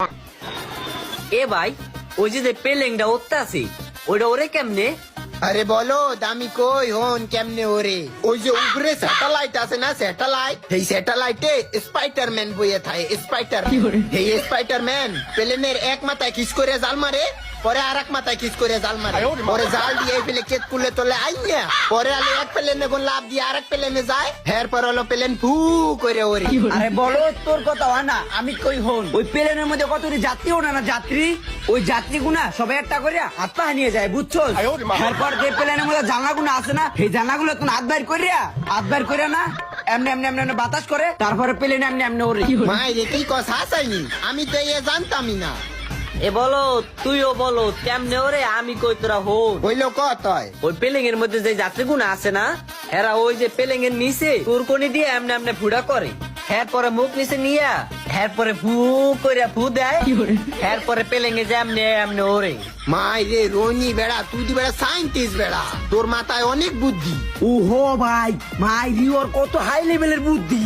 এ ভাই ওই যে পেলেংটা উঠতে আছে ওইটা ওরে কেমনে? আরে বলো দামি কই হন কেমনে ওরে ওই যে উপরে স্যাটেলাইট আছে না স্যাটেলাইট এই স্যাটেলাইটে স্পাইডারম্যান বইয়ে থাকে স্পাইডার এই স্পাইডারম্যান প্লেনের এক মাথায় কিস করে জাল মারে পরে আর এক মাথায় কিস করে জাল মারে পরে জাল দিয়ে এই পেলে কেট কুলে তোলে আইয়া পরে আলে এক প্লেনে কোন লাভ দিয়ে আরেক প্লেনে যায় এরপর হলো প্লেন ফু করে ওরে। আরে বলো তোর কথা হয় না আমি কই হন ওই প্লেনের মধ্যে কতটি যাত্রী ওঠে না যাত্রী ওই যাত্রী গুনা সবাই একটা করে হাত পা নিয়ে যায় বুঝছো এরপর যে প্লেনের মধ্যে জানলা গুনা আছে না এই জানলা গুলো তুমি হাত বাইর করিয়া না এমনি এমনি এমনি এমনি বাতাস করে তারপরে প্লেন এমনি এমনি ওরে। মাই রে কি কথা হাসাইনি আমি তো এ জানতামই না। এ বলো তুইও বলো কেমনে ওরে আমি কই তোরা হন হইলো কত ওই পেলেং এর মধ্যে যে যাত্রীগুলো আছে না এরা ওই যে পেলেং এর নিচে তুরকনি দিয়ে এমনি এমনি ফুড়া করে এরপরে মুখ নিচে নিয়া এরপরে ফু করে ফু দেয় এরপরে পেলেং এ যে এমনি এমনি ওরে। মাই রে রনি বেড়া তুই তো বেড়া সাইন্টিস্ট বেড়া তোর মাথায় অনেক বুদ্ধি। ও হো ভাই মাই রিওর কত হাই লেভেলের বুদ্ধি।